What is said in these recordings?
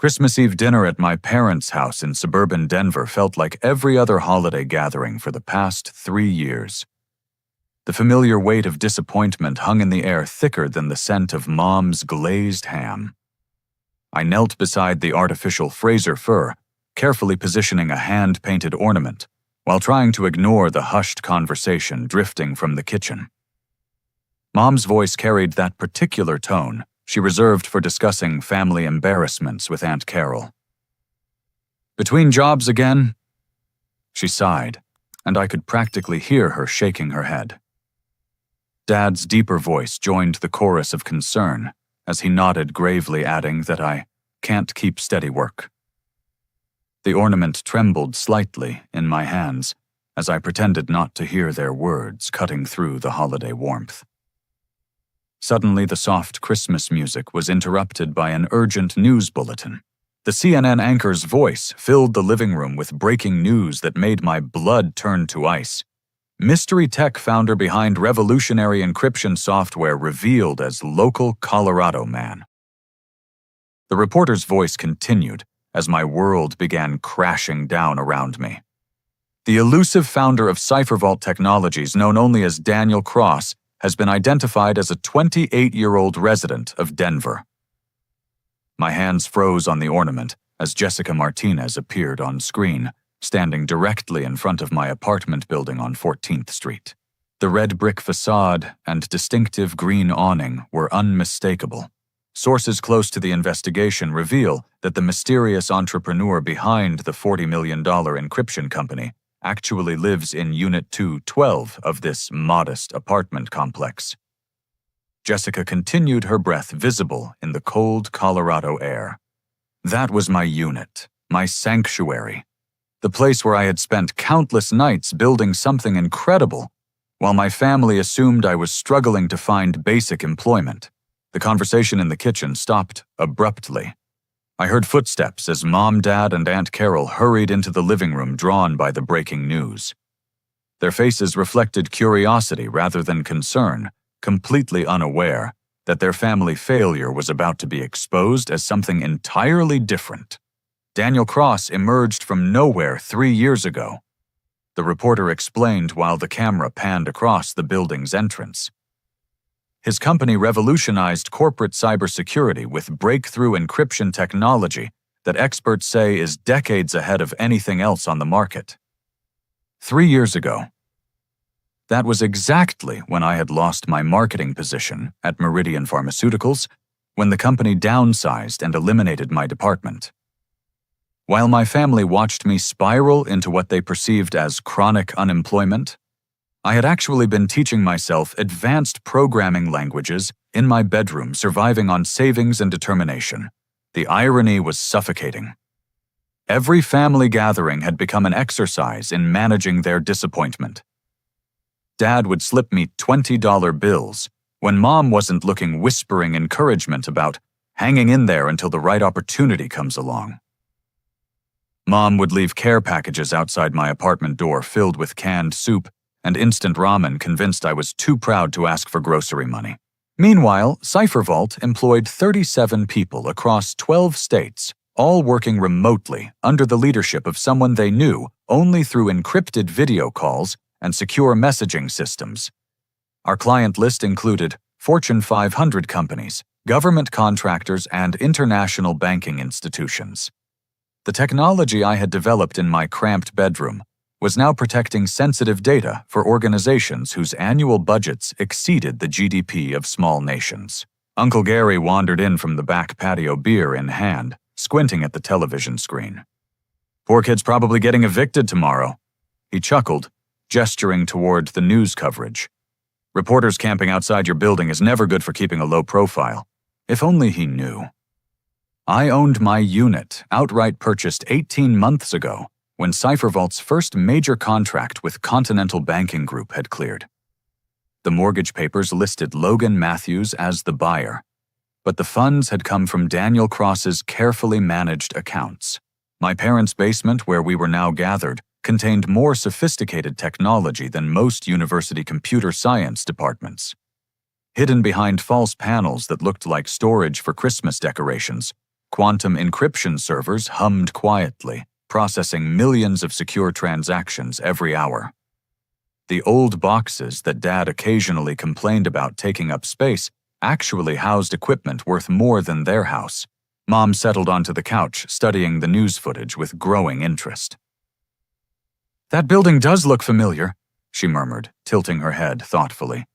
Christmas Eve dinner at my parents' house in suburban Denver felt like every other holiday gathering for the past 3 years. The familiar weight of disappointment hung in the air thicker than the scent of Mom's glazed ham. I knelt beside the artificial Fraser fir, carefully positioning a hand-painted ornament, while trying to ignore the hushed conversation drifting from the kitchen. Mom's voice carried that particular tone she reserved for discussing family embarrassments with Aunt Carol. "Between jobs again?" She sighed, and I could practically hear her shaking her head. Dad's deeper voice joined the chorus of concern as he nodded gravely, adding that I can't keep steady work. The ornament trembled slightly in my hands as I pretended not to hear their words cutting through the holiday warmth. Suddenly, the soft Christmas music was interrupted by an urgent news bulletin. The CNN anchor's voice filled the living room with breaking news that made my blood turn to ice. Mystery tech founder behind revolutionary encryption software revealed as local Colorado man. The reporter's voice continued as my world began crashing down around me. The elusive founder of CipherVault Technologies, known only as Daniel Cross, has been identified as a 28-year-old resident of Denver. My hands froze on the ornament as Jessica Martinez appeared on screen, standing directly in front of my apartment building on 14th Street. The red brick facade and distinctive green awning were unmistakable. Sources close to the investigation reveal that the mysterious entrepreneur behind the $40 million encryption company actually lives in Unit 212 of this modest apartment complex. Jessica continued, her breath visible in the cold Colorado air. That was my unit, my sanctuary, the place where I had spent countless nights building something incredible, while my family assumed I was struggling to find basic employment. The conversation in the kitchen stopped abruptly. I heard footsteps as Mom, Dad, and Aunt Carol hurried into the living room, drawn by the breaking news. Their faces reflected curiosity rather than concern, completely unaware that their family failure was about to be exposed as something entirely different. Daniel Cross emerged from nowhere 3 years ago. The reporter explained while the camera panned across the building's entrance. His company revolutionized corporate cybersecurity with breakthrough encryption technology that experts say is decades ahead of anything else on the market. 3 years ago, that was exactly when I had lost my marketing position at Meridian Pharmaceuticals, when the company downsized and eliminated my department. While my family watched me spiral into what they perceived as chronic unemployment, I had actually been teaching myself advanced programming languages in my bedroom, surviving on savings and determination. The irony was suffocating. Every family gathering had become an exercise in managing their disappointment. Dad would slip me $20 bills when Mom wasn't looking, whispering encouragement about hanging in there until the right opportunity comes along. Mom would leave care packages outside my apartment door filled with canned soup and instant ramen, convinced I was too proud to ask for grocery money. Meanwhile, CipherVault employed 37 people across 12 states, all working remotely under the leadership of someone they knew only through encrypted video calls and secure messaging systems. Our client list included Fortune 500 companies, government contractors, and international banking institutions. The technology I had developed in my cramped bedroom was now protecting sensitive data for organizations whose annual budgets exceeded the GDP of small nations. Uncle Gary wandered in from the back patio, beer in hand, squinting at the television screen. "Poor kid's probably getting evicted tomorrow," he chuckled, gesturing toward the news coverage. "Reporters camping outside your building is never good for keeping a low profile." If only he knew. I owned my unit, outright purchased 18 months ago, when CipherVault's first major contract with Continental Banking Group had cleared. The mortgage papers listed Logan Matthews as the buyer, but the funds had come from Daniel Cross's carefully managed accounts. My parents' basement, where we were now gathered, contained more sophisticated technology than most university computer science departments. Hidden behind false panels that looked like storage for Christmas decorations, quantum encryption servers hummed quietly, processing millions of secure transactions every hour. The old boxes that Dad occasionally complained about taking up space actually housed equipment worth more than their house. Mom settled onto the couch, studying the news footage with growing interest. "That building does look familiar," she murmured, tilting her head thoughtfully.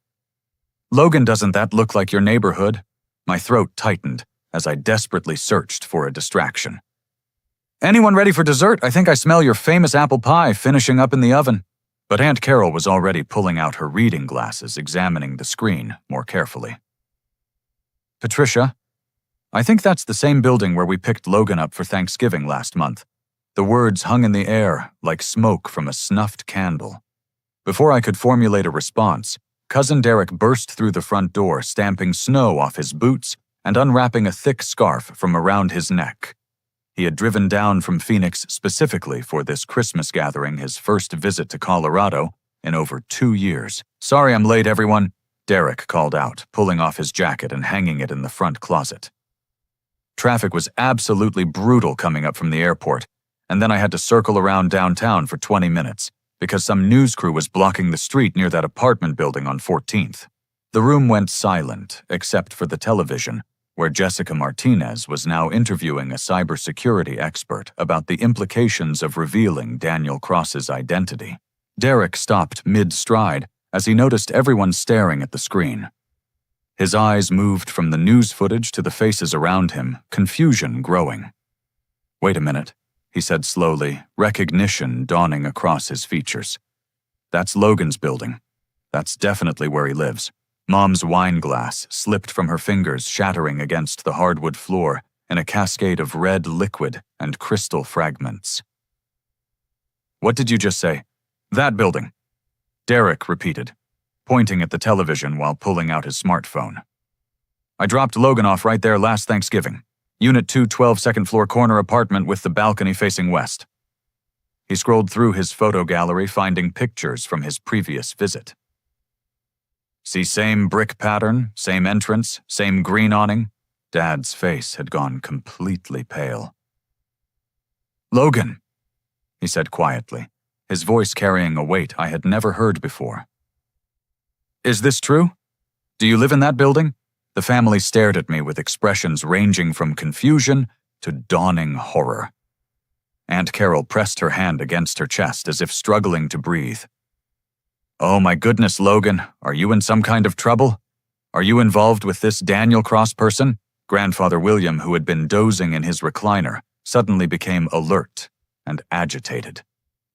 "Logan, doesn't that look like your neighborhood?" My throat tightened as I desperately searched for a distraction. "Anyone ready for dessert? I think I smell your famous apple pie finishing up in the oven." But Aunt Carol was already pulling out her reading glasses, examining the screen more carefully. "Patricia, I think that's the same building where we picked Logan up for Thanksgiving last month." The words hung in the air like smoke from a snuffed candle. Before I could formulate a response, Cousin Derek burst through the front door, stamping snow off his boots and unwrapping a thick scarf from around his neck. He had driven down from Phoenix specifically for this Christmas gathering, his first visit to Colorado in over 2 years. "Sorry I'm late, everyone," Derek called out, pulling off his jacket and hanging it in the front closet. Traffic was absolutely brutal coming up from the airport, and then I had to circle around downtown for 20 minutes because some news crew was blocking the street near that apartment building on 14th. The room went silent, except for the television, where Jessica Martinez was now interviewing a cybersecurity expert about the implications of revealing Daniel Cross's identity. Derek stopped mid-stride as he noticed everyone staring at the screen. His eyes moved from the news footage to the faces around him, confusion growing. "Wait a minute," he said slowly, recognition dawning across his features. "That's Logan's building. That's definitely where he lives." Mom's wine glass slipped from her fingers, shattering against the hardwood floor in a cascade of red liquid and crystal fragments. "What did you just say?" "That building," Derek repeated, pointing at the television while pulling out his smartphone. "I dropped Logan off right there last Thanksgiving. Unit 212, second floor corner apartment with the balcony facing west." He scrolled through his photo gallery, finding pictures from his previous visit. "See same brick pattern, same entrance, same green awning?" Dad's face had gone completely pale. "Logan," he said quietly, his voice carrying a weight I had never heard before. "Is this true? Do you live in that building?" The family stared at me with expressions ranging from confusion to dawning horror. Aunt Carol pressed her hand against her chest as if struggling to breathe. "Oh my goodness, Logan, are you in some kind of trouble? Are you involved with this Daniel Cross person?" Grandfather William, who had been dozing in his recliner, suddenly became alert and agitated.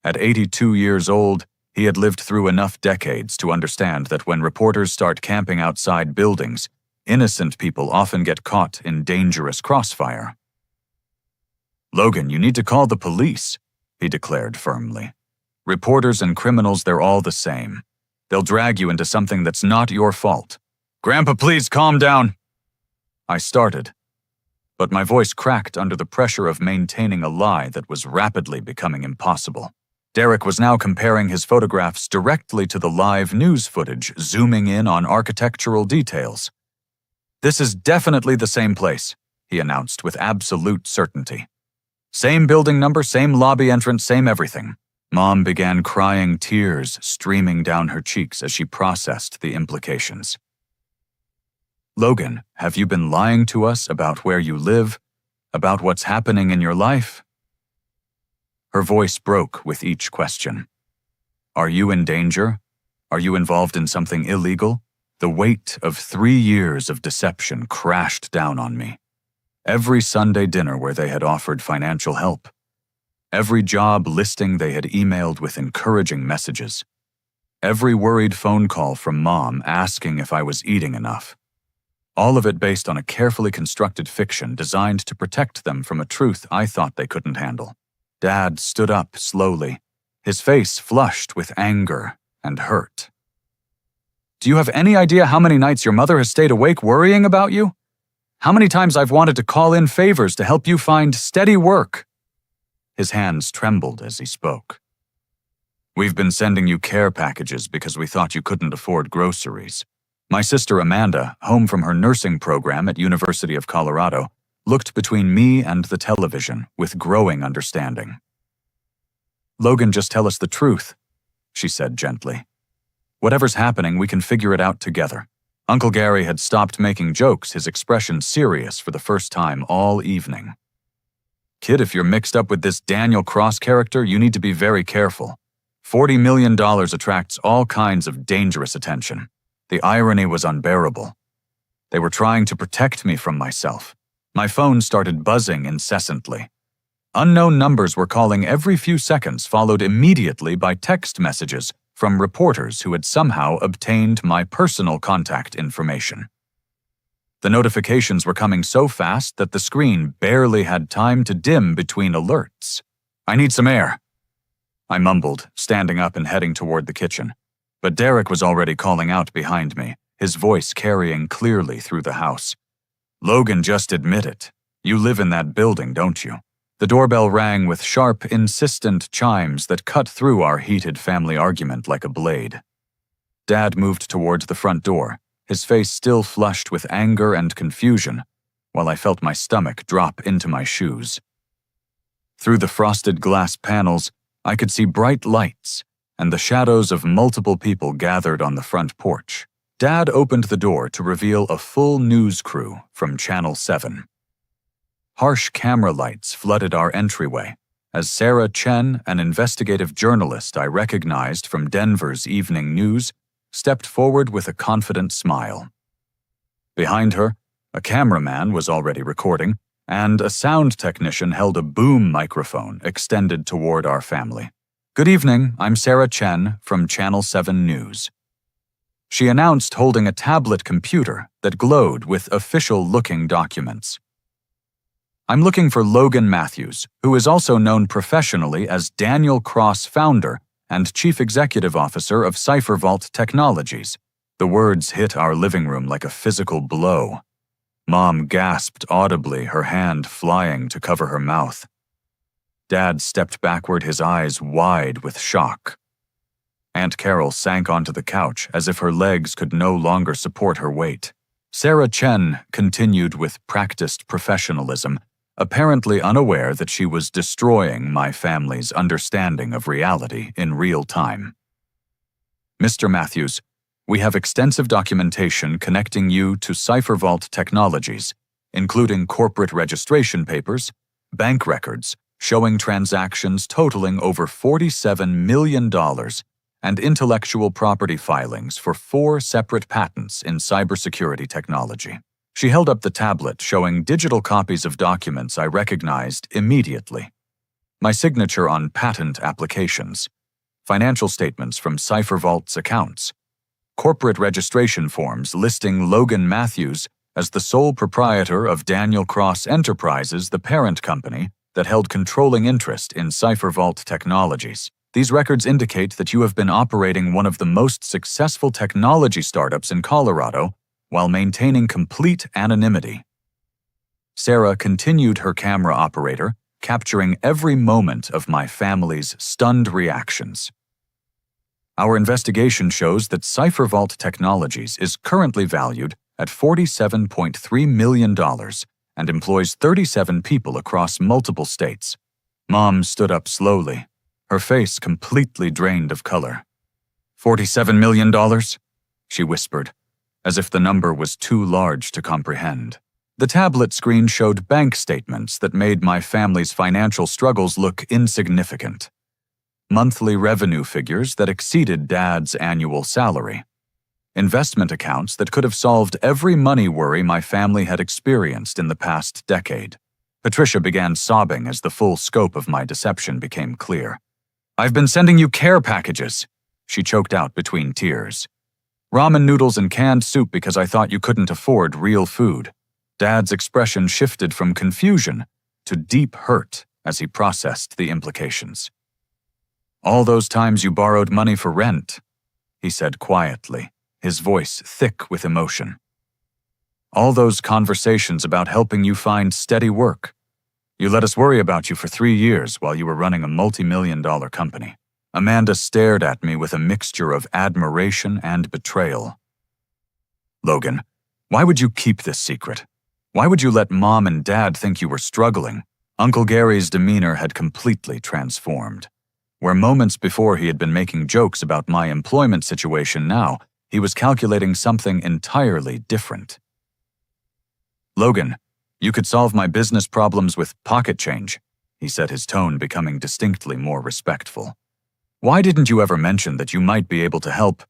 At 82 years old, he had lived through enough decades to understand that when reporters start camping outside buildings, innocent people often get caught in dangerous crossfire. "Logan, you need to call the police," he declared firmly. "Reporters and criminals, they're all the same. They'll drag you into something that's not your fault." "Grandpa, please calm down," I started, but my voice cracked under the pressure of maintaining a lie that was rapidly becoming impossible. Derek was now comparing his photographs directly to the live news footage, zooming in on architectural details. "This is definitely the same place," he announced with absolute certainty. "Same building number, same lobby entrance, same everything." Mom began crying, tears streaming down her cheeks as she processed the implications. "Logan, have you been lying to us about where you live, about what's happening in your life?" Her voice broke with each question. "Are you in danger? Are you involved in something illegal?" The weight of 3 years of deception crashed down on me. Every Sunday dinner where they had offered financial help. Every job listing they had emailed with encouraging messages. Every worried phone call from Mom asking if I was eating enough. All of it based on a carefully constructed fiction designed to protect them from a truth I thought they couldn't handle. Dad stood up slowly, his face flushed with anger and hurt. "Do you have any idea how many nights your mother has stayed awake worrying about you? How many times I've wanted to call in favors to help you find steady work?" His hands trembled as he spoke. "We've been sending you care packages because we thought you couldn't afford groceries. My sister Amanda, home from her nursing program at University of Colorado, looked between me and the television with growing understanding. "Logan, just tell us the truth," she said gently. "Whatever's happening, we can figure it out together." Uncle Gary had stopped making jokes, his expression serious for the first time all evening. "Kid, if you're mixed up with this Daniel Cross character, you need to be very careful. $40 million attracts all kinds of dangerous attention." The irony was unbearable. They were trying to protect me from myself. My phone started buzzing incessantly. Unknown numbers were calling every few seconds, followed immediately by text messages from reporters who had somehow obtained my personal contact information. The notifications were coming so fast that the screen barely had time to dim between alerts. "I need some air," I mumbled, standing up and heading toward the kitchen. But Derek was already calling out behind me, his voice carrying clearly through the house. "Logan, just admit it. You live in that building, don't you?" The doorbell rang with sharp, insistent chimes that cut through our heated family argument like a blade. Dad moved towards the front door, his face still flushed with anger and confusion, while I felt my stomach drop into my shoes. Through the frosted glass panels, I could see bright lights and the shadows of multiple people gathered on the front porch. Dad opened the door to reveal a full news crew from Channel 7. Harsh camera lights flooded our entryway as Sarah Chen, an investigative journalist I recognized from Denver's evening news, stepped forward with a confident smile. Behind her, a cameraman was already recording, and a sound technician held a boom microphone extended toward our family. "Good evening, I'm Sarah Chen from Channel 7 News," she announced, holding a tablet computer that glowed with official-looking documents. "I'm looking for Logan Matthews, who is also known professionally as Daniel Cross, founder and Chief Executive Officer of CipherVault Technologies." The words hit our living room like a physical blow. Mom gasped audibly, her hand flying to cover her mouth. Dad stepped backward, his eyes wide with shock. Aunt Carol sank onto the couch as if her legs could no longer support her weight. Sarah Chen continued with practiced professionalism, apparently unaware that she was destroying my family's understanding of reality in real time. "Mr. Matthews, we have extensive documentation connecting you to CipherVault Technologies, including corporate registration papers, bank records showing transactions totaling over $47 million, and intellectual property filings for 4 separate patents in cybersecurity technology." She held up the tablet showing digital copies of documents I recognized immediately. My signature on patent applications, financial statements from CipherVault's accounts, corporate registration forms listing Logan Matthews as the sole proprietor of Daniel Cross Enterprises, the parent company that held controlling interest in CipherVault Technologies. These records indicate that you have been operating one of the most successful technology startups in Colorado while maintaining complete anonymity. Sarah continued her camera operator, capturing every moment of my family's stunned reactions. "Our investigation shows that CipherVault Technologies is currently valued at $47.3 million and employs 37 people across multiple states." Mom stood up slowly, her face completely drained of color. $47 million? She whispered, as if the number was too large to comprehend. The tablet screen showed bank statements that made my family's financial struggles look insignificant. Monthly revenue figures that exceeded Dad's annual salary. Investment accounts that could have solved every money worry my family had experienced in the past decade. Patricia began sobbing as the full scope of my deception became clear. "I've been sending you care packages," she choked out between tears. "Ramen noodles and canned soup because I thought you couldn't afford real food." Dad's expression shifted from confusion to deep hurt as he processed the implications. "All those times you borrowed money for rent," he said quietly, his voice thick with emotion. "All those conversations about helping you find steady work. You let us worry about you for 3 years while you were running a multi-million-dollar company." Amanda stared at me with a mixture of admiration and betrayal. "Logan, why would you keep this secret? Why would you let Mom and Dad think you were struggling? Uncle Gary's demeanor had completely transformed. Where moments before he had been making jokes about my employment situation, now he was calculating something entirely different. "Logan, you could solve my business problems with pocket change," he said, his tone becoming distinctly more respectful. "Why didn't you ever mention that you might be able to help?"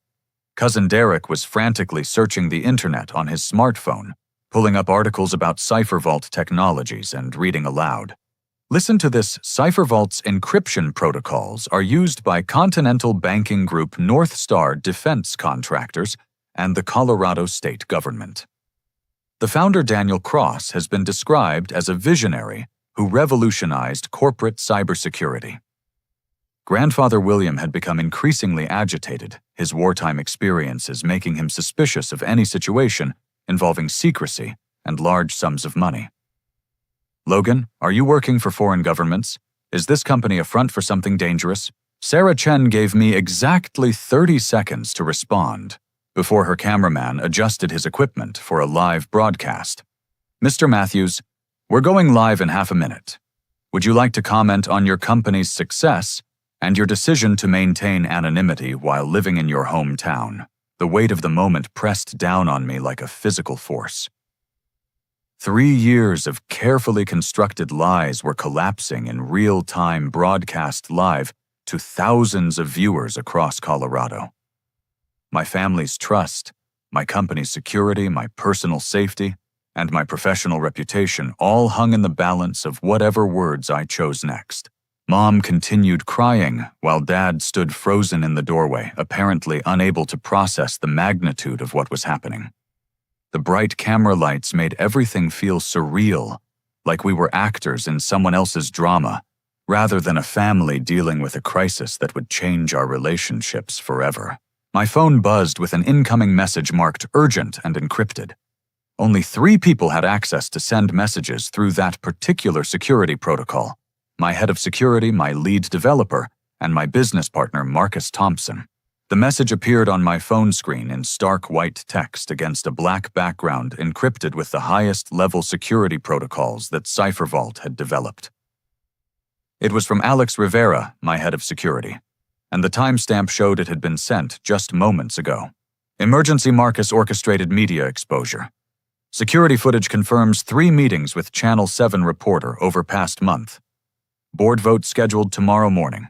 Cousin Derek was frantically searching the internet on his smartphone, pulling up articles about CipherVault technologies and reading aloud. "Listen to this. CipherVault's encryption protocols are used by Continental Banking Group North Star defense contractors and the Colorado state government. The founder, Daniel Cross, has been described as a visionary who revolutionized corporate cybersecurity." Grandfather William had become increasingly agitated, his wartime experiences making him suspicious of any situation involving secrecy and large sums of money. "Logan, are you working for foreign governments? Is this company a front for something dangerous?" Sarah Chen gave me exactly 30 seconds to respond before her cameraman adjusted his equipment for a live broadcast. "Mr. Matthews, we're going live in half a minute. Would you like to comment on your company's success and your decision to maintain anonymity while living in your hometown?" The weight of the moment pressed down on me like a physical force. 3 years of carefully constructed lies were collapsing in real-time broadcast live to thousands of viewers across Colorado. My family's trust, my company's security, my personal safety, and my professional reputation all hung in the balance of whatever words I chose next. Mom continued crying while Dad stood frozen in the doorway, apparently unable to process the magnitude of what was happening. The bright camera lights made everything feel surreal, like we were actors in someone else's drama, rather than a family dealing with a crisis that would change our relationships forever. My phone buzzed with an incoming message marked urgent and encrypted. Only 3 people had access to send messages through that particular security protocol: my head of security, my lead developer, and my business partner, Marcus Thompson. The message appeared on my phone screen in stark white text against a black background encrypted with the highest level security protocols that CipherVault had developed. It was from Alex Rivera, my head of security, and the timestamp showed it had been sent just moments ago. "Emergency Marcus orchestrated media exposure. Security footage confirms 3 meetings with Channel 7 reporter over past month. Board vote scheduled tomorrow morning.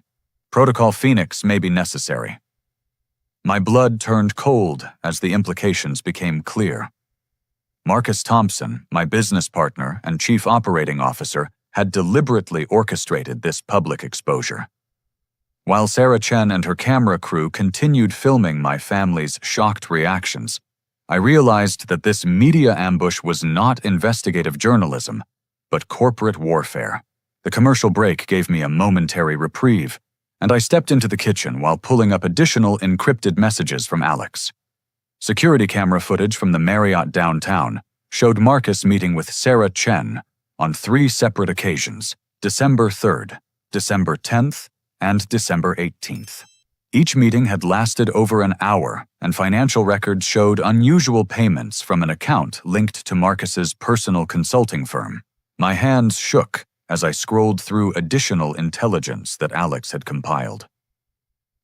Protocol Phoenix may be necessary." My blood turned cold as the implications became clear. Marcus Thompson, my business partner and chief operating officer, had deliberately orchestrated this public exposure. While Sarah Chen and her camera crew continued filming my family's shocked reactions, I realized that this media ambush was not investigative journalism, but corporate warfare. The commercial break gave me a momentary reprieve, and I stepped into the kitchen while pulling up additional encrypted messages from Alex. Security camera footage from the Marriott downtown showed Marcus meeting with Sarah Chen on 3 separate occasions: December 3rd, December 10th, and December 18th. Each meeting had lasted over an hour, and financial records showed unusual payments from an account linked to Marcus's personal consulting firm. My hands shook as I scrolled through additional intelligence that Alex had compiled.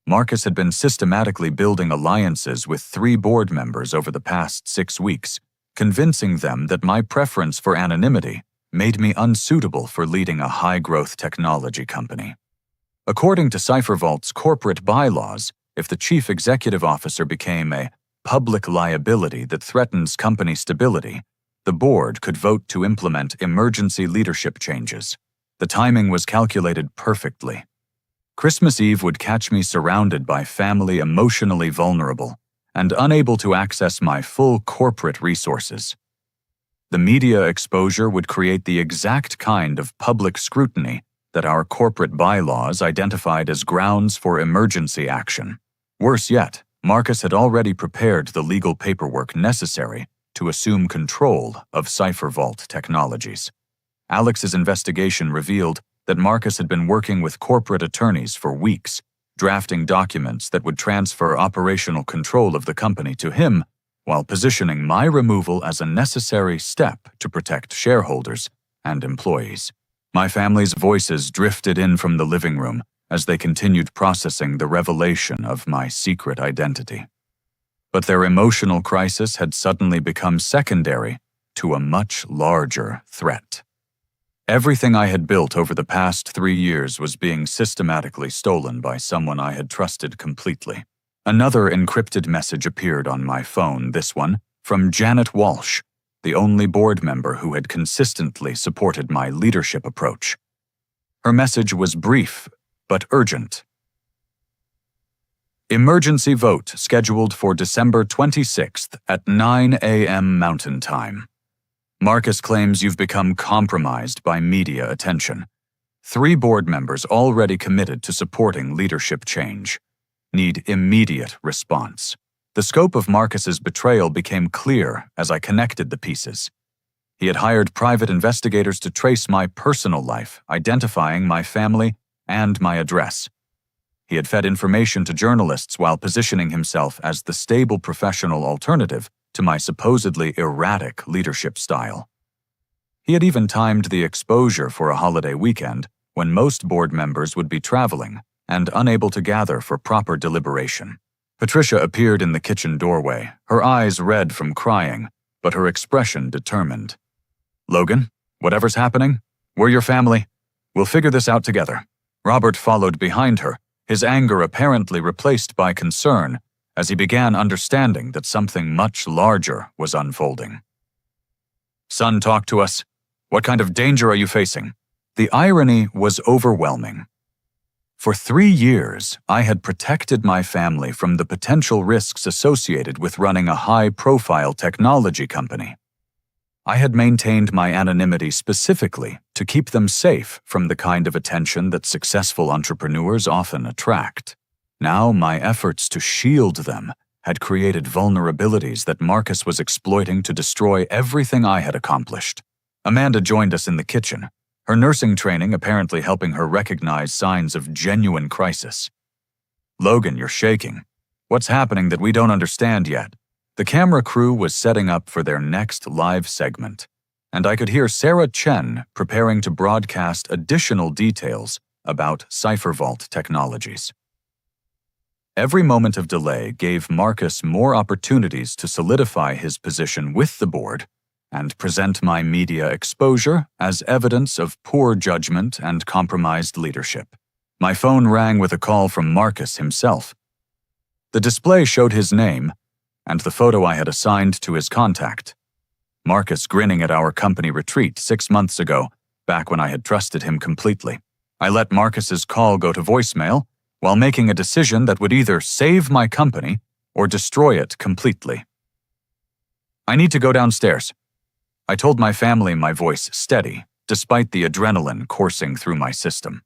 Marcus had been systematically building alliances with 3 board members over the past 6 weeks, convincing them that my preference for anonymity made me unsuitable for leading a high-growth technology company. According to CipherVault's corporate bylaws, if the chief executive officer became a public liability that threatens company stability, the board could vote to implement emergency leadership changes. The timing was calculated perfectly. Christmas Eve would catch me surrounded by family emotionally vulnerable and unable to access my full corporate resources. The media exposure would create the exact kind of public scrutiny that our corporate bylaws identified as grounds for emergency action. Worse yet, Marcus had already prepared the legal paperwork necessary to assume control of CipherVault Technologies. Alex's investigation revealed that Marcus had been working with corporate attorneys for weeks, drafting documents that would transfer operational control of the company to him while positioning my removal as a necessary step to protect shareholders and employees. My family's voices drifted in from the living room as they continued processing the revelation of my secret identity. But their emotional crisis had suddenly become secondary to a much larger threat. Everything I had built over the past 3 years was being systematically stolen by someone I had trusted completely. Another encrypted message appeared on my phone, this one from Janet Walsh, the only board member who had consistently supported my leadership approach. Her message was brief but urgent. Emergency vote scheduled for December 26th at 9 a.m. Mountain Time. Marcus claims you've become compromised by media attention. 3 board members already committed to supporting leadership change. Need immediate response. The scope of Marcus's betrayal became clear as I connected the pieces. He had hired private investigators to trace my personal life, identifying my family and my address. He had fed information to journalists while positioning himself as the stable professional alternative to my supposedly erratic leadership style. He had even timed the exposure for a holiday weekend when most board members would be traveling and unable to gather for proper deliberation. Patricia appeared in the kitchen doorway, her eyes red from crying, but her expression determined. "Logan, whatever's happening, we're your family. We'll figure this out together." Robert followed behind her, his anger apparently replaced by concern as he began understanding that something much larger was unfolding. "Son, talk to us. What kind of danger are you facing?" The irony was overwhelming. For 3 years, I had protected my family from the potential risks associated with running a high-profile technology company. I had maintained my anonymity specifically to keep them safe from the kind of attention that successful entrepreneurs often attract. Now my efforts to shield them had created vulnerabilities that Marcus was exploiting to destroy everything I had accomplished. Amanda joined us in the kitchen, her nursing training apparently helping her recognize signs of genuine crisis. "Logan, you're shaking. What's happening that we don't understand yet?" The camera crew was setting up for their next live segment, and I could hear Sarah Chen preparing to broadcast additional details about CipherVault Technologies. Every moment of delay gave Marcus more opportunities to solidify his position with the board and present my media exposure as evidence of poor judgment and compromised leadership. My phone rang with a call from Marcus himself. The display showed his name and the photo I had assigned to his contact. Marcus grinning at our company retreat 6 months ago, back when I had trusted him completely. I let Marcus's call go to voicemail while making a decision that would either save my company or destroy it completely. "I need to go downstairs." I told my family, my voice steady, despite the adrenaline coursing through my system.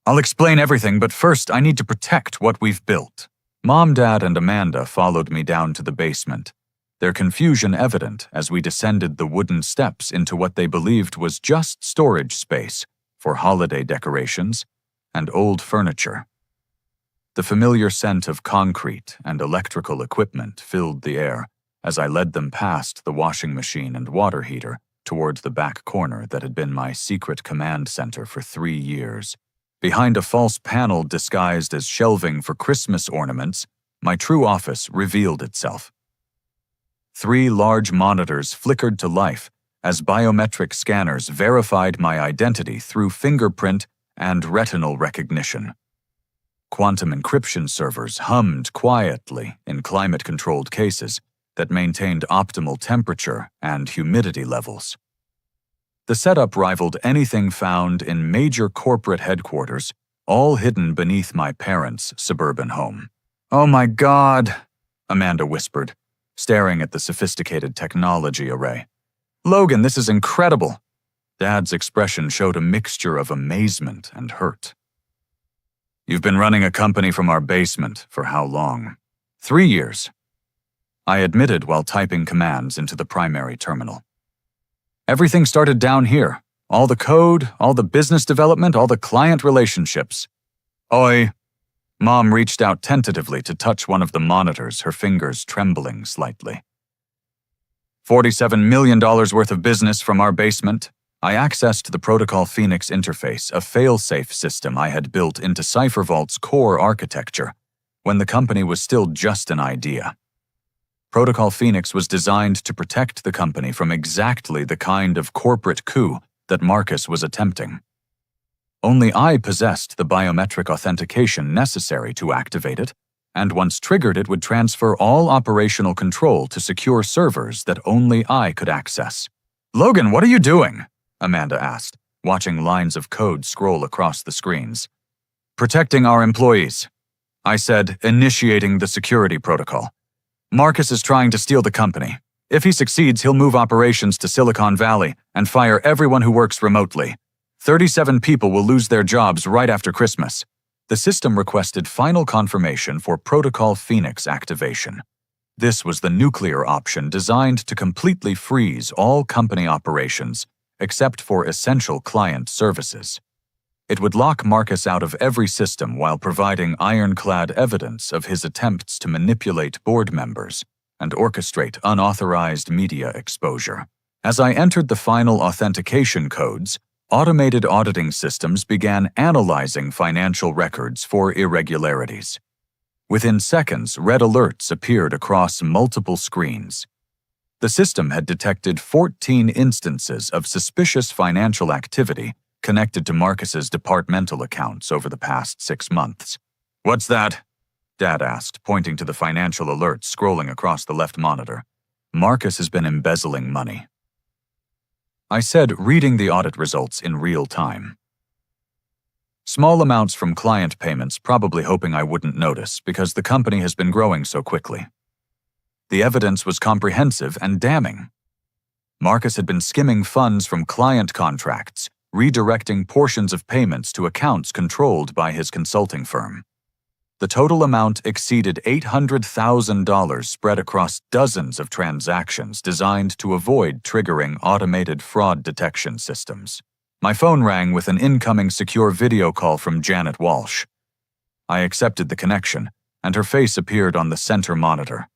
"I'll explain everything, but first I need to protect what we've built." Mom, Dad, and Amanda followed me down to the basement, their confusion evident as we descended the wooden steps into what they believed was just storage space for holiday decorations and old furniture. The familiar scent of concrete and electrical equipment filled the air as I led them past the washing machine and water heater towards the back corner that had been my secret command center for 3 years. Behind a false panel disguised as shelving for Christmas ornaments, my true office revealed itself. 3 large monitors flickered to life as biometric scanners verified my identity through fingerprint and retinal recognition. Quantum encryption servers hummed quietly in climate-controlled cases that maintained optimal temperature and humidity levels. The setup rivaled anything found in major corporate headquarters, all hidden beneath my parents' suburban home. "Oh my God," Amanda whispered, staring at the sophisticated technology array. "Logan, this is incredible." Dad's expression showed a mixture of amazement and hurt. "You've been running a company from our basement for how long?" 3 years. I admitted while typing commands into the primary terminal. "Everything started down here. All the code, all the business development, all the client relationships." "Oi." Mom reached out tentatively to touch one of the monitors, her fingers trembling slightly. $47 million worth of business from our basement. I accessed the Protocol Phoenix interface, a fail-safe system I had built into CipherVault's core architecture, when the company was still just an idea. Protocol Phoenix was designed to protect the company from exactly the kind of corporate coup that Marcus was attempting. Only I possessed the biometric authentication necessary to activate it, and once triggered it would transfer all operational control to secure servers that only I could access. "Logan, what are you doing?" Amanda asked, watching lines of code scroll across the screens. "Protecting our employees," I said, initiating the security protocol. "Marcus is trying to steal the company. If he succeeds, he'll move operations to Silicon Valley and fire everyone who works remotely. 37 people will lose their jobs right after Christmas." The system requested final confirmation for Protocol Phoenix activation. This was the nuclear option designed to completely freeze all company operations except for essential client services. It would lock Marcus out of every system while providing ironclad evidence of his attempts to manipulate board members and orchestrate unauthorized media exposure. As I entered the final authentication codes, automated auditing systems began analyzing financial records for irregularities. Within seconds, red alerts appeared across multiple screens. The system had detected 14 instances of suspicious financial activity connected to Marcus's departmental accounts over the past 6 months. "What's that?" Dad asked, pointing to the financial alerts scrolling across the left monitor. "Marcus has been embezzling money," I said, reading the audit results in real time. Small amounts from client payments, probably hoping I wouldn't notice because the company has been growing so quickly. The evidence was comprehensive and damning. Marcus had been skimming funds from client contracts, redirecting portions of payments to accounts controlled by his consulting firm. The total amount exceeded $800,000 spread across dozens of transactions designed to avoid triggering automated fraud detection systems. My phone rang with an incoming secure video call from Janet Walsh. I accepted the connection, and her face appeared on the center monitor.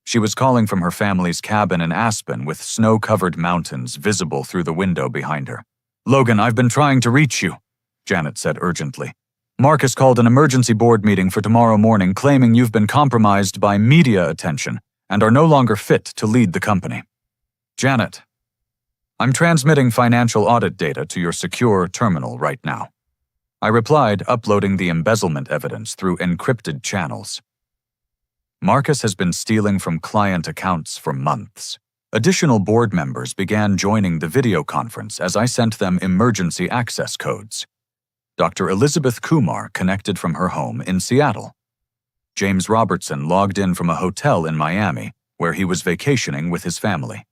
She was calling from her family's cabin in Aspen with snow-covered mountains visible through the window behind her. "Logan, I've been trying to reach you," Janet said urgently. "Marcus called an emergency board meeting for tomorrow morning claiming you've been compromised by media attention and are no longer fit to lead the company." "Janet, I'm transmitting financial audit data to your secure terminal right now," I replied, uploading the embezzlement evidence through encrypted channels. Marcus has been stealing from client accounts for months. Additional board members began joining the video conference as I sent them emergency access codes. Dr. Elizabeth Kumar connected from her home in Seattle. James Robertson logged in from a hotel in Miami, where he was vacationing with his family.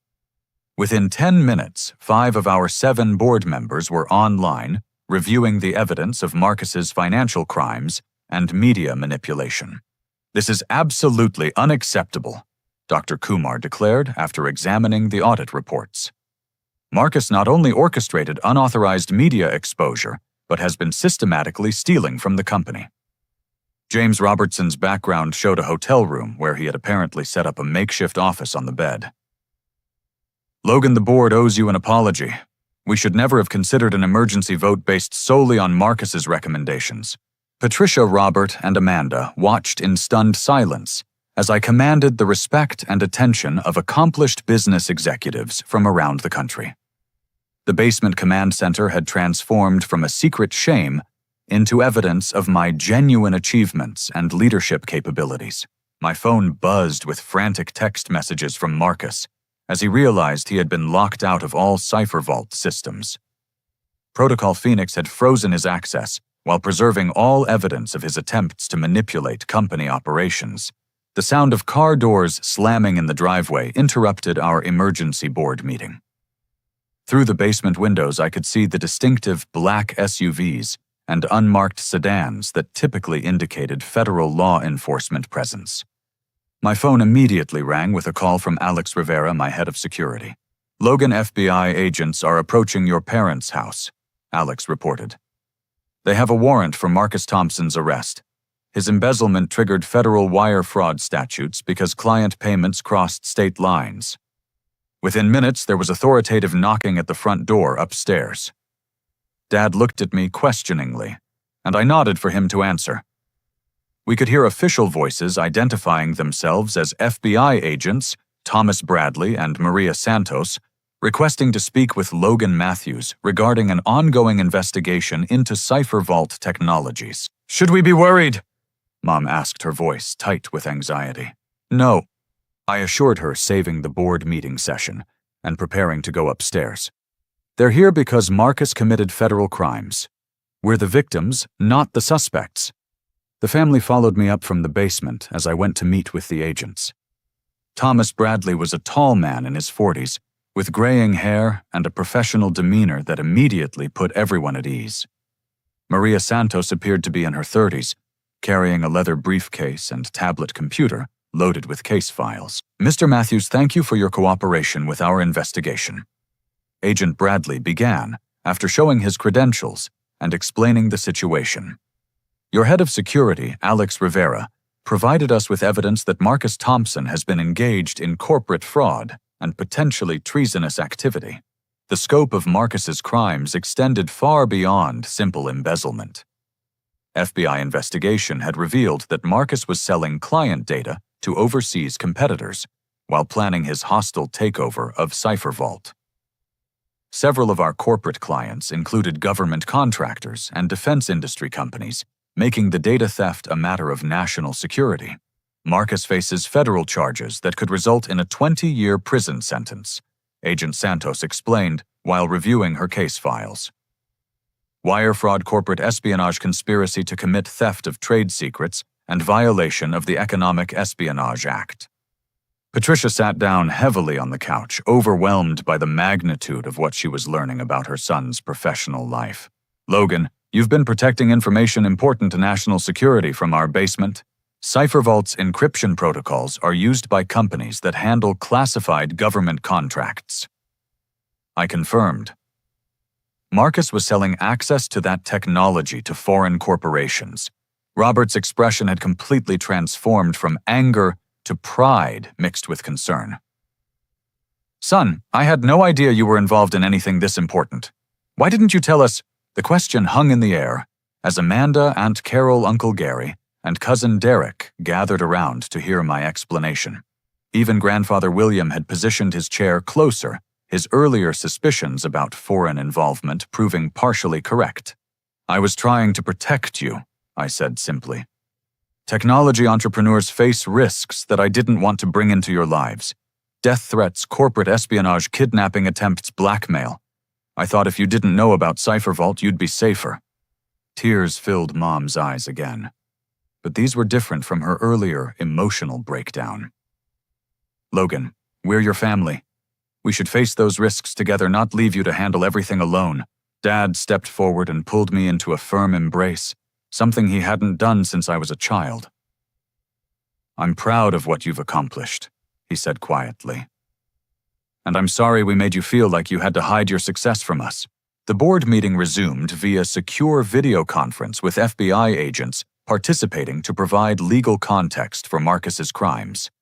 Within 10 minutes, 5 of our 7 board members were online, reviewing the evidence of Marcus's financial crimes and media manipulation. "This is absolutely unacceptable," Dr. Kumar declared after examining the audit reports. "Marcus not only orchestrated unauthorized media exposure, but has been systematically stealing from the company." James Robertson's background showed a hotel room where he had apparently set up a makeshift office on the bed. "Logan, the board owes you an apology. We should never have considered an emergency vote based solely on Marcus's recommendations." Patricia, Robert, and Amanda watched in stunned silence as I commanded the respect and attention of accomplished business executives from around the country. The basement command center had transformed from a secret shame into evidence of my genuine achievements and leadership capabilities. My phone buzzed with frantic text messages from Marcus as he realized he had been locked out of all CipherVault systems. Protocol Phoenix had frozen his access while preserving all evidence of his attempts to manipulate company operations. The sound of car doors slamming in the driveway interrupted our emergency board meeting. Through the basement windows, I could see the distinctive black SUVs and unmarked sedans that typically indicated federal law enforcement presence. My phone immediately rang with a call from Alex Rivera, my head of security. "Logan, FBI agents are approaching your parents' house," Alex reported. "They have a warrant for Marcus Thompson's arrest. His embezzlement triggered federal wire fraud statutes because client payments crossed state lines. Within minutes, there was authoritative knocking at the front door upstairs. Dad looked at me questioningly, and I nodded for him to answer. We could hear official voices identifying themselves as FBI agents, Thomas Bradley and Maria Santos, requesting to speak with Logan Matthews regarding an ongoing investigation into Cipher Vault technologies. "Should we be worried?" Mom asked, her voice tight with anxiety. "No," I assured her, saving the board meeting session and preparing to go upstairs. "They're here because Marcus committed federal crimes. We're the victims, not the suspects." The family followed me up from the basement as I went to meet with the agents. Thomas Bradley was a tall man in his 40s, with graying hair and a professional demeanor that immediately put everyone at ease. Maria Santos appeared to be in her 30s, carrying a leather briefcase and tablet computer loaded with case files. "Mr. Matthews, thank you for your cooperation with our investigation." Agent Bradley began, after showing his credentials and explaining the situation. "Your head of security, Alex Rivera, provided us with evidence that Marcus Thompson has been engaged in corporate fraud and potentially treasonous activity. The scope of Marcus's crimes extended far beyond simple embezzlement. FBI investigation had revealed that Marcus was selling client data to overseas competitors while planning his hostile takeover of Cipher Vault. Several of our corporate clients included government contractors and defense industry companies, making the data theft a matter of national security. Marcus faces federal charges that could result in a 20-year prison sentence, Agent Santos explained while reviewing her case files. Wire fraud, corporate espionage, conspiracy to commit theft of trade secrets, and violation of the Economic Espionage Act. Patricia sat down heavily on the couch, overwhelmed by the magnitude of what she was learning about her son's professional life. "Logan, you've been protecting information important to national security from our basement. Cipher Vault's encryption protocols are used by companies that handle classified government contracts." I confirmed. Marcus was selling access to that technology to foreign corporations. Robert's expression had completely transformed from anger to pride mixed with concern. "Son, I had no idea you were involved in anything this important. Why didn't you tell us?" The question hung in the air as Amanda, Aunt Carol, Uncle Gary, and Cousin Derek gathered around to hear my explanation. Even Grandfather William had positioned his chair closer, his earlier suspicions about foreign involvement proving partially correct. "I was trying to protect you," I said simply. "Technology entrepreneurs face risks that I didn't want to bring into your lives. Death threats, corporate espionage, kidnapping attempts, blackmail. I thought if you didn't know about Cipher Vault, you'd be safer." Tears filled Mom's eyes again. But these were different from her earlier emotional breakdown. "Logan, we're your family. We should face those risks together, not leave you to handle everything alone." Dad stepped forward and pulled me into a firm embrace, something he hadn't done since I was a child. "I'm proud of what you've accomplished," he said quietly. "And I'm sorry we made you feel like you had to hide your success from us." The board meeting resumed via secure video conference with FBI agents participating to provide legal context for Marcus's crimes.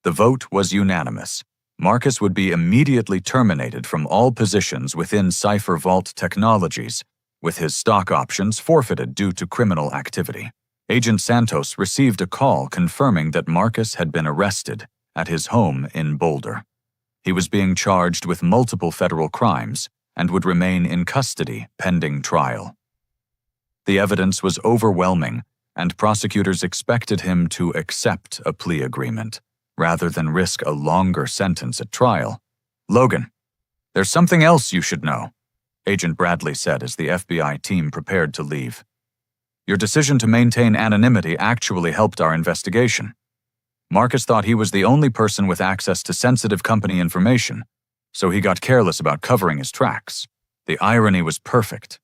The vote was unanimous. Marcus would be immediately terminated from all positions within Cipher Vault Technologies, with his stock options forfeited due to criminal activity. Agent Santos received a call confirming that Marcus had been arrested at his home in Boulder. He was being charged with multiple federal crimes and would remain in custody pending trial. The evidence was overwhelming, and prosecutors expected him to accept a plea agreement, rather than risk a longer sentence at trial. "Logan, there's something else you should know," Agent Bradley said as the FBI team prepared to leave. "Your decision to maintain anonymity actually helped our investigation. Marcus thought he was the only person with access to sensitive company information, so he got careless about covering his tracks. The irony was perfect.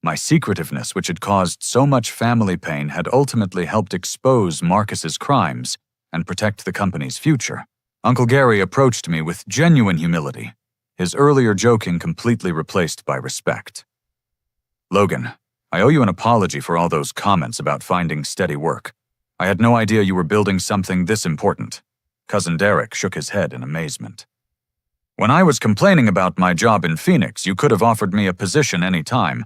My secretiveness, which had caused so much family pain, had ultimately helped expose Marcus's crimes and protect the company's future." Uncle Gary approached me with genuine humility, his earlier joking completely replaced by respect. "Logan, I owe you an apology for all those comments about finding steady work. I had no idea you were building something this important." Cousin Derek shook his head in amazement. "When I was complaining about my job in Phoenix, you could have offered me a position any time.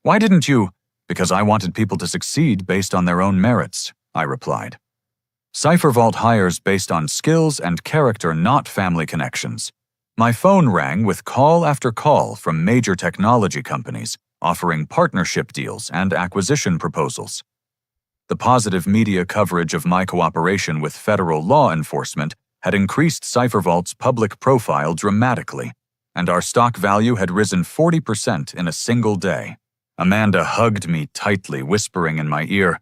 Why didn't you?" "Because I wanted people to succeed based on their own merits," I replied. "Cipher Vault hires based on skills and character, not family connections." My phone rang with call after call from major technology companies offering partnership deals and acquisition proposals. The positive media coverage of my cooperation with federal law enforcement had increased Cipher Vault's public profile dramatically, and our stock value had risen 40% in a single day. Amanda hugged me tightly, whispering in my ear,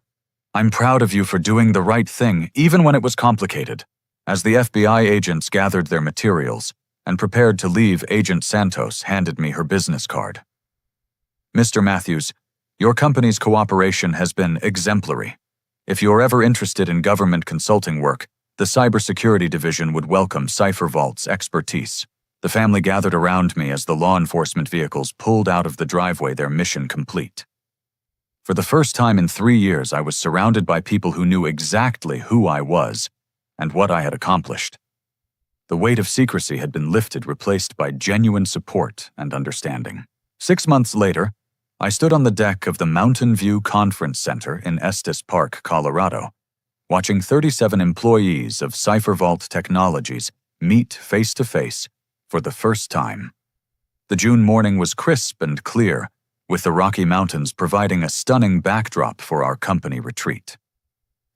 "I'm proud of you for doing the right thing, even when it was complicated." As the FBI agents gathered their materials and prepared to leave, Agent Santos handed me her business card. "Mr. Matthews, your company's cooperation has been exemplary. If you're ever interested in government consulting work, the cybersecurity division would welcome Cipher Vault's expertise." The family gathered around me as the law enforcement vehicles pulled out of the driveway, their mission complete. For the first time in 3 years, I was surrounded by people who knew exactly who I was and what I had accomplished. The weight of secrecy had been lifted, replaced by genuine support and understanding. 6 months later, I stood on the deck of the Mountain View Conference Center in Estes Park, Colorado, watching 37 employees of Cipher Vault Technologies meet face-to-face for the first time. The June morning was crisp and clear, with the Rocky Mountains providing a stunning backdrop for our company retreat.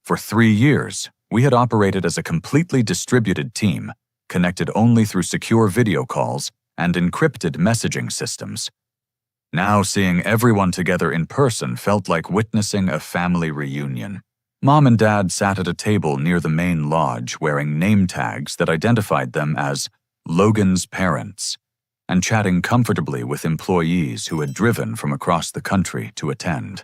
For 3 years, we had operated as a completely distributed team, connected only through secure video calls and encrypted messaging systems. Now, seeing everyone together in person felt like witnessing a family reunion. Mom and Dad sat at a table near the main lodge wearing name tags that identified them as Logan's parents, and chatting comfortably with employees who had driven from across the country to attend.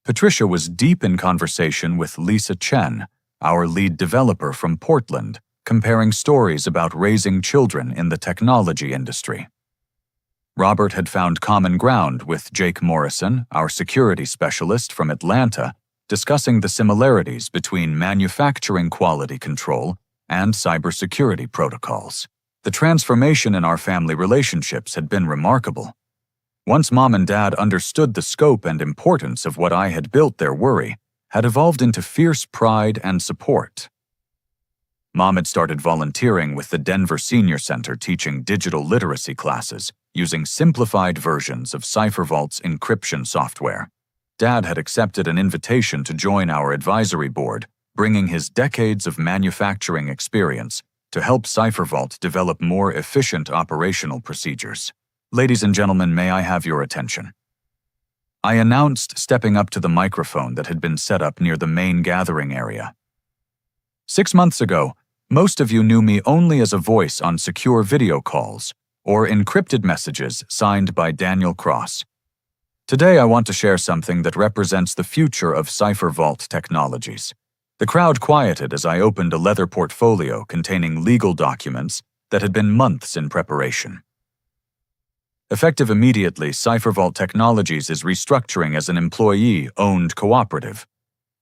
Patricia was deep in conversation with Lisa Chen, our lead developer from Portland, comparing stories about raising children in the technology industry. Robert had found common ground with Jake Morrison, our security specialist from Atlanta, discussing the similarities between manufacturing quality control and cybersecurity protocols. The transformation in our family relationships had been remarkable. Once Mom and Dad understood the scope and importance of what I had built, their worry had evolved into fierce pride and support. Mom had started volunteering with the Denver Senior Center, teaching digital literacy classes using simplified versions of Cipher Vault's encryption software. Dad had accepted an invitation to join our advisory board, bringing his decades of manufacturing experience to help Cipher Vault develop more efficient operational procedures. "Ladies and gentlemen, may I have your attention?" I announced, stepping up to the microphone that had been set up near the main gathering area. 6 months ago, most of you knew me only as a voice on secure video calls or encrypted messages signed by Daniel Cross. Today, I want to share something that represents the future of Cipher Vault Technologies. The crowd quieted as I opened a leather portfolio containing legal documents that had been months in preparation. Effective immediately, Cipher Vault Technologies is restructuring as an employee-owned cooperative.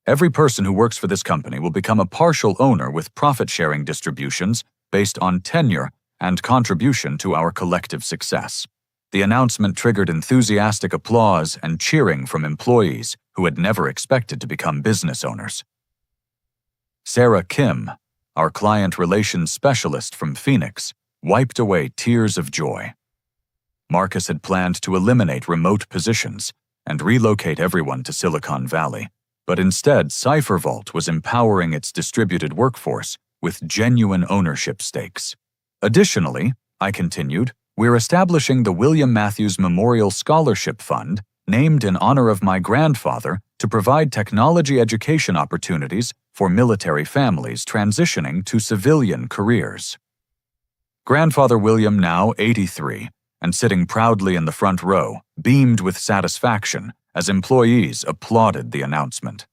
Every person who works for this company will become a partial owner with profit-sharing distributions based on tenure and contribution to our collective success. The announcement triggered enthusiastic applause and cheering from employees who had never expected to become business owners. Sarah Kim, our client relations specialist from Phoenix, wiped away tears of joy. Marcus had planned to eliminate remote positions and relocate everyone to Silicon Valley, but instead Cipher Vault was empowering its distributed workforce with genuine ownership stakes. Additionally, I continued, we're establishing the William Matthews Memorial Scholarship Fund, named in honor of my grandfather, to provide technology education opportunities for military families transitioning to civilian careers. Grandfather William, now 83, and sitting proudly in the front row, beamed with satisfaction as employees applauded the announcement.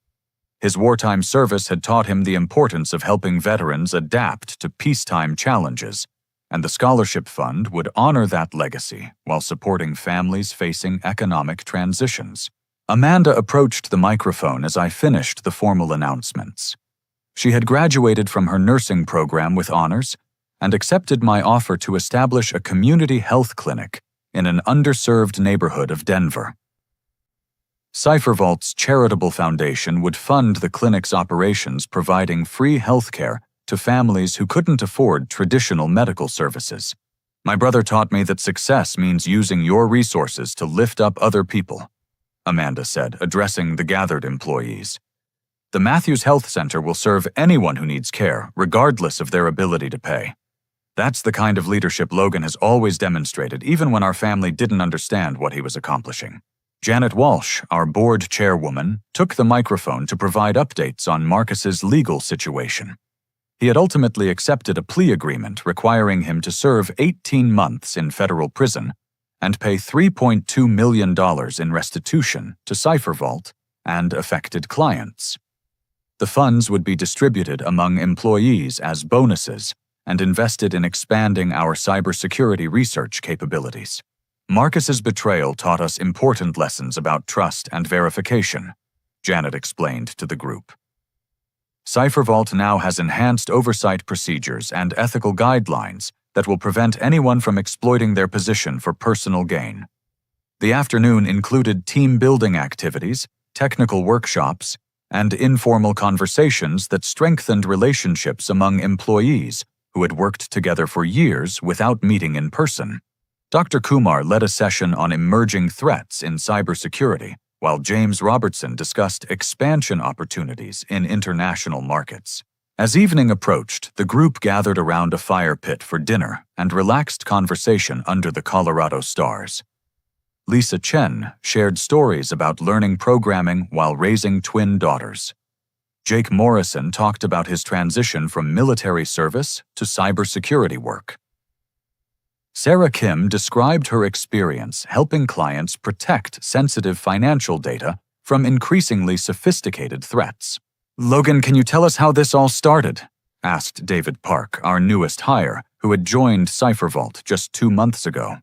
His wartime service had taught him the importance of helping veterans adapt to peacetime challenges, and the scholarship fund would honor that legacy while supporting families facing economic transitions. Amanda approached the microphone as I finished the formal announcements. She had graduated from her nursing program with honors and accepted my offer to establish a community health clinic in an underserved neighborhood of Denver. CipherVault's charitable foundation would fund the clinic's operations, providing free health care to families who couldn't afford traditional medical services. My brother taught me that success means using your resources to lift up other people, Amanda said, addressing the gathered employees. The Matthews Health Center will serve anyone who needs care, regardless of their ability to pay. That's the kind of leadership Logan has always demonstrated, even when our family didn't understand what he was accomplishing. Janet Walsh, our board chairwoman, took the microphone to provide updates on Marcus's legal situation. He had ultimately accepted a plea agreement requiring him to serve 18 months in federal prison and pay $3.2 million in restitution to CipherVault and affected clients. The funds would be distributed among employees as bonuses and invested in expanding our cybersecurity research capabilities. Marcus's betrayal taught us important lessons about trust and verification, Janet explained to the group. CipherVault now has enhanced oversight procedures and ethical guidelines that will prevent anyone from exploiting their position for personal gain. The afternoon included team-building activities, technical workshops, and informal conversations that strengthened relationships among employees who had worked together for years without meeting in person. Dr. Kumar led a session on emerging threats in cybersecurity, while James Robertson discussed expansion opportunities in international markets. As evening approached, the group gathered around a fire pit for dinner and relaxed conversation under the Colorado stars. Lisa Chen shared stories about learning programming while raising twin daughters. Jake Morrison talked about his transition from military service to cybersecurity work. Sarah Kim described her experience helping clients protect sensitive financial data from increasingly sophisticated threats. "Logan, can you tell us how this all started?" asked David Park, our newest hire, who had joined CipherVault just 2 months ago.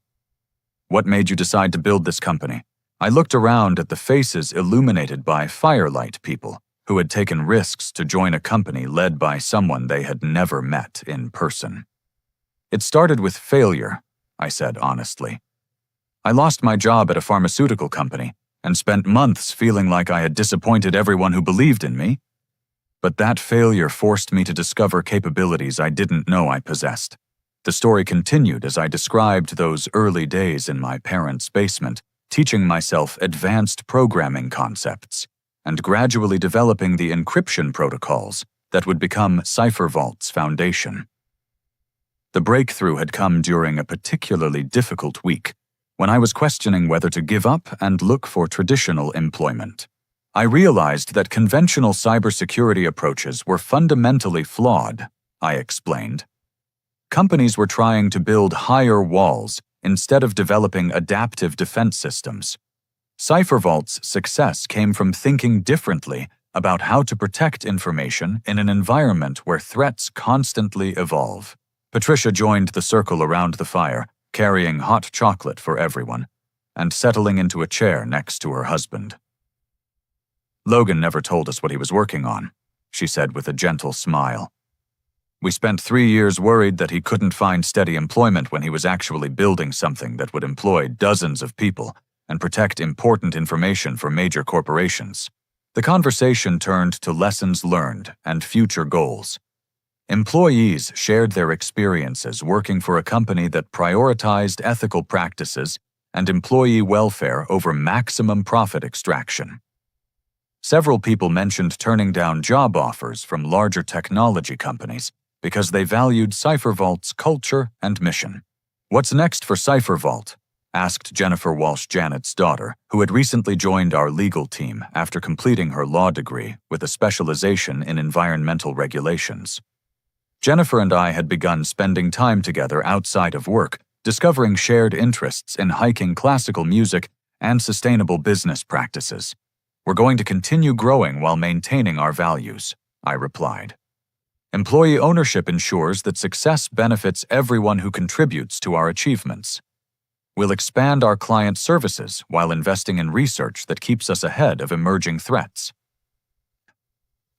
"What made you decide to build this company?" I looked around at the faces illuminated by firelight people who had taken risks to join a company led by someone they had never met in person. "It started with failure," I said honestly. "I lost my job at a pharmaceutical company and spent months feeling like I had disappointed everyone who believed in me. But that failure forced me to discover capabilities I didn't know I possessed." The story continued as I described those early days in my parents' basement, teaching myself advanced programming concepts and gradually developing the encryption protocols that would become CipherVault's foundation. The breakthrough had come during a particularly difficult week, when I was questioning whether to give up and look for traditional employment. I realized that conventional cybersecurity approaches were fundamentally flawed, I explained. Companies were trying to build higher walls instead of developing adaptive defense systems. CipherVault's success came from thinking differently about how to protect information in an environment where threats constantly evolve. Patricia joined the circle around the fire, carrying hot chocolate for everyone, and settling into a chair next to her husband. "Logan never told us what he was working on," she said with a gentle smile. "We spent 3 years worried that he couldn't find steady employment when he was actually building something that would employ dozens of people and protect important information for major corporations." The conversation turned to lessons learned and future goals. Employees shared their experiences working for a company that prioritized ethical practices and employee welfare over maximum profit extraction. Several people mentioned turning down job offers from larger technology companies because they valued CipherVault's culture and mission. "What's next for CipherVault?" asked Jennifer Walsh, Janet's daughter, who had recently joined our legal team after completing her law degree with a specialization in environmental regulations. Jennifer and I had begun spending time together outside of work, discovering shared interests in hiking classical music and sustainable business practices. "We're going to continue growing while maintaining our values," I replied. Employee ownership ensures that success benefits everyone who contributes to our achievements. We'll expand our client services while investing in research that keeps us ahead of emerging threats.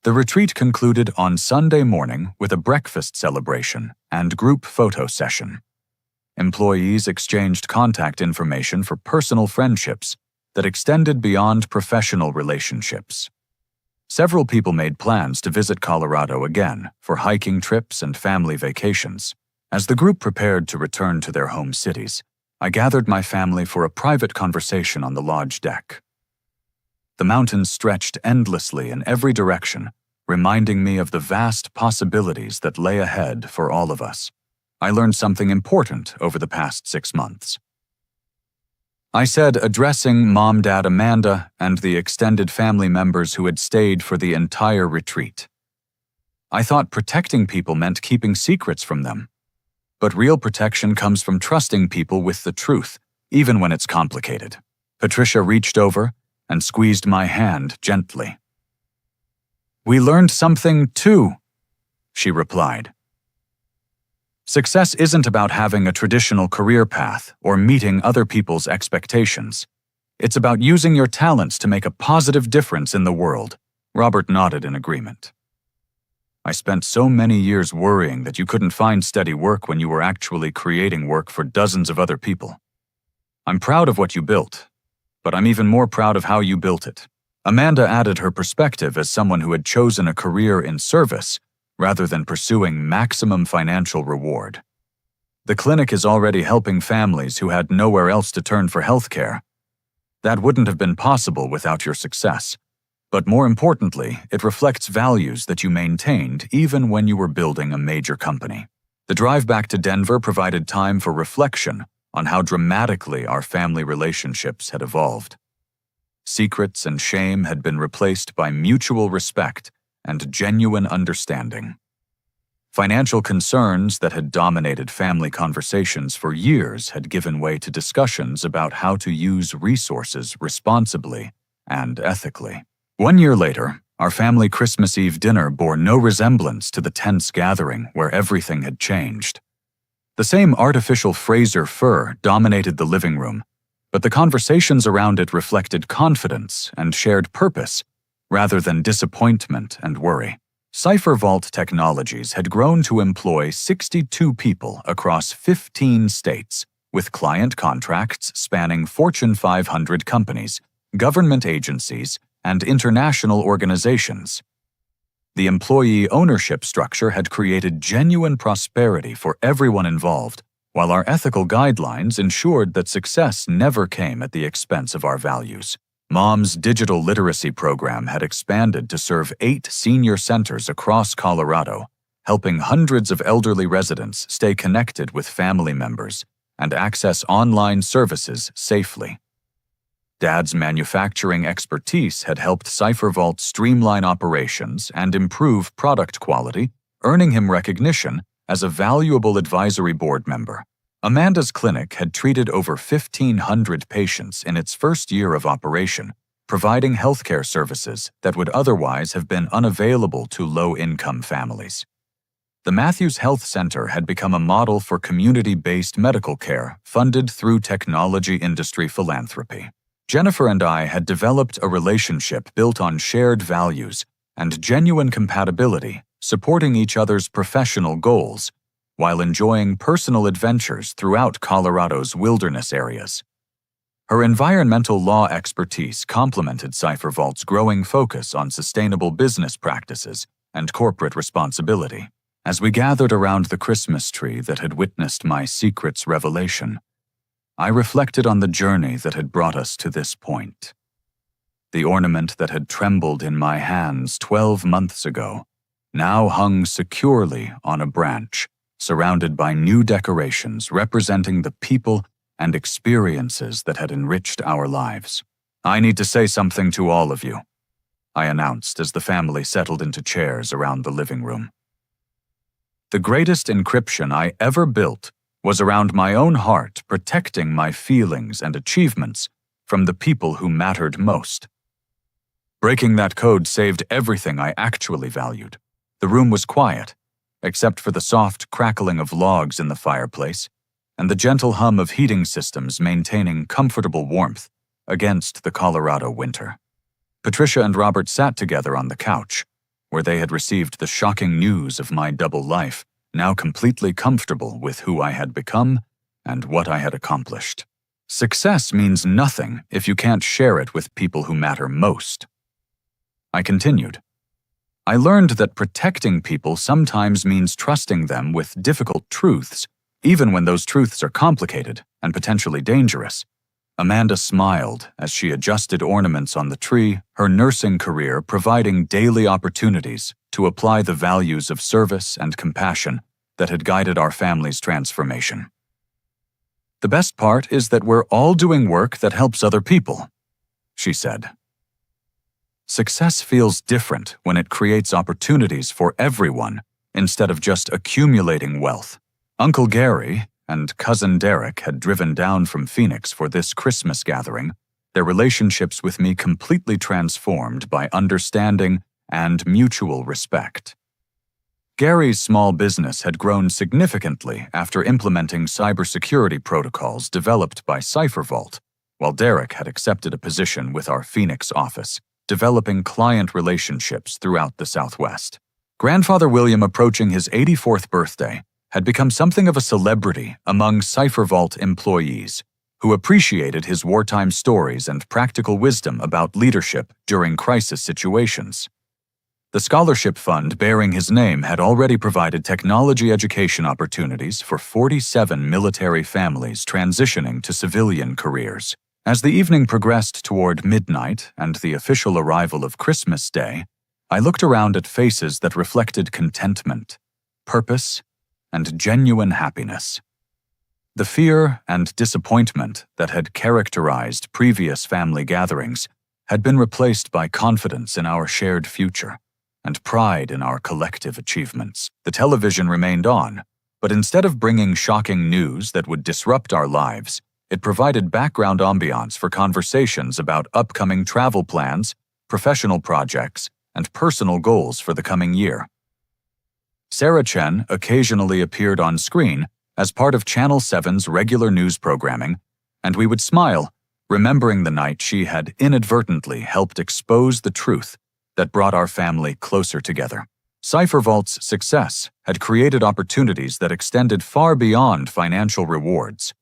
The retreat concluded on Sunday morning with a breakfast celebration and group photo session. Employees exchanged contact information for personal friendships that extended beyond professional relationships. Several people made plans to visit Colorado again for hiking trips and family vacations. As the group prepared to return to their home cities, I gathered my family for a private conversation on the lodge deck. The mountains stretched endlessly in every direction, reminding me of the vast possibilities that lay ahead for all of us. I learned something important over the past 6 months. I said, addressing Mom, Dad, Amanda, and the extended family members who had stayed for the entire retreat. I thought protecting people meant keeping secrets from them. But real protection comes from trusting people with the truth, even when it's complicated. Patricia reached over and squeezed my hand gently. "We learned something too," she replied. Success isn't about having a traditional career path or meeting other people's expectations. It's about using your talents to make a positive difference in the world. Robert nodded in agreement. I spent so many years worrying that you couldn't find steady work when you were actually creating work for dozens of other people. I'm proud of what you built, but I'm even more proud of how you built it. Amanda added her perspective as someone who had chosen a career in service rather than pursuing maximum financial reward. The clinic is already helping families who had nowhere else to turn for healthcare. That wouldn't have been possible without your success. But more importantly, it reflects values that you maintained even when you were building a major company. The drive back to Denver provided time for reflection on how dramatically our family relationships had evolved. Secrets and shame had been replaced by mutual respect and genuine understanding. Financial concerns that had dominated family conversations for years had given way to discussions about how to use resources responsibly and ethically. 1 year later, our family Christmas Eve dinner bore no resemblance to the tense gathering where everything had changed. The same artificial Fraser fur dominated the living room, but the conversations around it reflected confidence and shared purpose rather than disappointment and worry. Cipher Vault Technologies had grown to employ 62 people across 15 states, with client contracts spanning Fortune 500 companies, government agencies, and international organizations. The employee ownership structure had created genuine prosperity for everyone involved, while our ethical guidelines ensured that success never came at the expense of our values. Mom's digital literacy program had expanded to serve 8 senior centers across Colorado, helping hundreds of elderly residents stay connected with family members and access online services safely. Dad's manufacturing expertise had helped Cipher Vault streamline operations and improve product quality, earning him recognition as a valuable advisory board member. Amanda's clinic had treated over 1,500 patients in its first year of operation, providing healthcare services that would otherwise have been unavailable to low-income families. The Matthews Health Center had become a model for community-based medical care funded through technology industry philanthropy. Jennifer and I had developed a relationship built on shared values and genuine compatibility, supporting each other's professional goals while enjoying personal adventures throughout Colorado's wilderness areas. Her environmental law expertise complemented Cipher Vault's growing focus on sustainable business practices and corporate responsibility. As we gathered around the Christmas tree that had witnessed my secret's revelation, I reflected on the journey that had brought us to this point. The ornament that had trembled in my hands 12 months ago now hung securely on a branch, surrounded by new decorations representing the people and experiences that had enriched our lives. "I need to say something to all of you," I announced as the family settled into chairs around the living room. The greatest encryption I ever built was around my own heart, protecting my feelings and achievements from the people who mattered most. Breaking that code saved everything I actually valued. The room was quiet, except for the soft crackling of logs in the fireplace and the gentle hum of heating systems maintaining comfortable warmth against the Colorado winter. Patricia and Robert sat together on the couch, where they had received the shocking news of my double life, now completely comfortable with who I had become and what I had accomplished. Success means nothing if you can't share it with people who matter most. I continued. I learned that protecting people sometimes means trusting them with difficult truths, even when those truths are complicated and potentially dangerous. Amanda smiled as she adjusted ornaments on the tree, her nursing career providing daily opportunities to apply the values of service and compassion that had guided our family's transformation. The best part is that we're all doing work that helps other people, she said. Success feels different when it creates opportunities for everyone instead of just accumulating wealth. Uncle Gary and Cousin Derek had driven down from Phoenix for this Christmas gathering, their relationships with me completely transformed by understanding and mutual respect. Gary's small business had grown significantly after implementing cybersecurity protocols developed by CipherVault, while Derek had accepted a position with our Phoenix office, developing client relationships throughout the Southwest. Grandfather William, approaching his 84th birthday, had become something of a celebrity among CipherVault employees, who appreciated his wartime stories and practical wisdom about leadership during crisis situations. The scholarship fund bearing his name had already provided technology education opportunities for 47 military families transitioning to civilian careers. As the evening progressed toward midnight and the official arrival of Christmas Day, I looked around at faces that reflected contentment, purpose, and genuine happiness. The fear and disappointment that had characterized previous family gatherings had been replaced by confidence in our shared future and pride in our collective achievements. The television remained on, but instead of bringing shocking news that would disrupt our lives, it provided background ambiance for conversations about upcoming travel plans, professional projects, and personal goals for the coming year. Sarah Chen occasionally appeared on screen as part of Channel 7's regular news programming, and we would smile, remembering the night she had inadvertently helped expose the truth that brought our family closer together. CipherVault's success had created opportunities that extended far beyond financial rewards.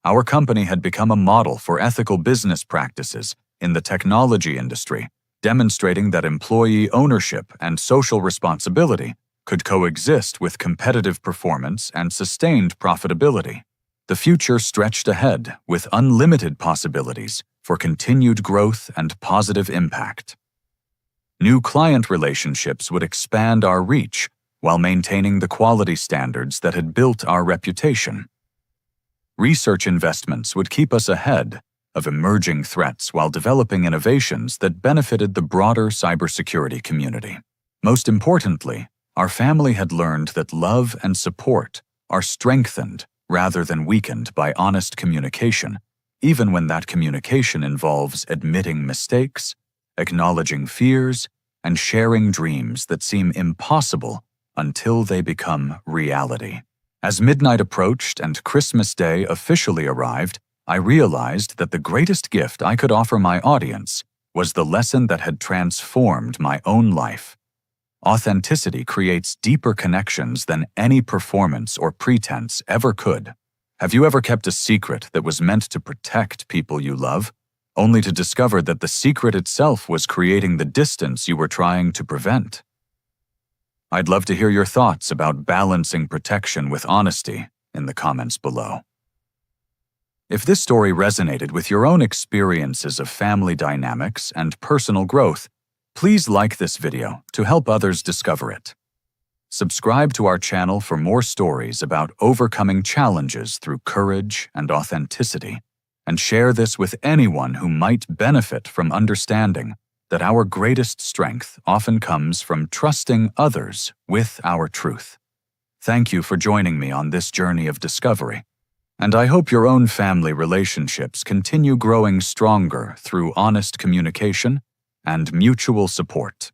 Our company had become a model for ethical business practices in the technology industry, demonstrating that employee ownership and social responsibility could coexist with competitive performance and sustained profitability. The future stretched ahead with unlimited possibilities for continued growth and positive impact. New client relationships would expand our reach while maintaining the quality standards that had built our reputation. Research investments would keep us ahead of emerging threats while developing innovations that benefited the broader cybersecurity community. Most importantly, our family had learned that love and support are strengthened rather than weakened by honest communication, even when that communication involves admitting mistakes, acknowledging fears, and sharing dreams that seem impossible until they become reality. As midnight approached and Christmas Day officially arrived, I realized that the greatest gift I could offer my audience was the lesson that had transformed my own life. Authenticity creates deeper connections than any performance or pretense ever could. Have you ever kept a secret that was meant to protect people you love, only to discover that the secret itself was creating the distance you were trying to prevent? I'd love to hear your thoughts about balancing protection with honesty in the comments below. If this story resonated with your own experiences of family dynamics and personal growth, please like this video to help others discover it. Subscribe to our channel for more stories about overcoming challenges through courage and authenticity, and share this with anyone who might benefit from understanding that our greatest strength often comes from trusting others with our truth. Thank you for joining me on this journey of discovery, and I hope your own family relationships continue growing stronger through honest communication and mutual support.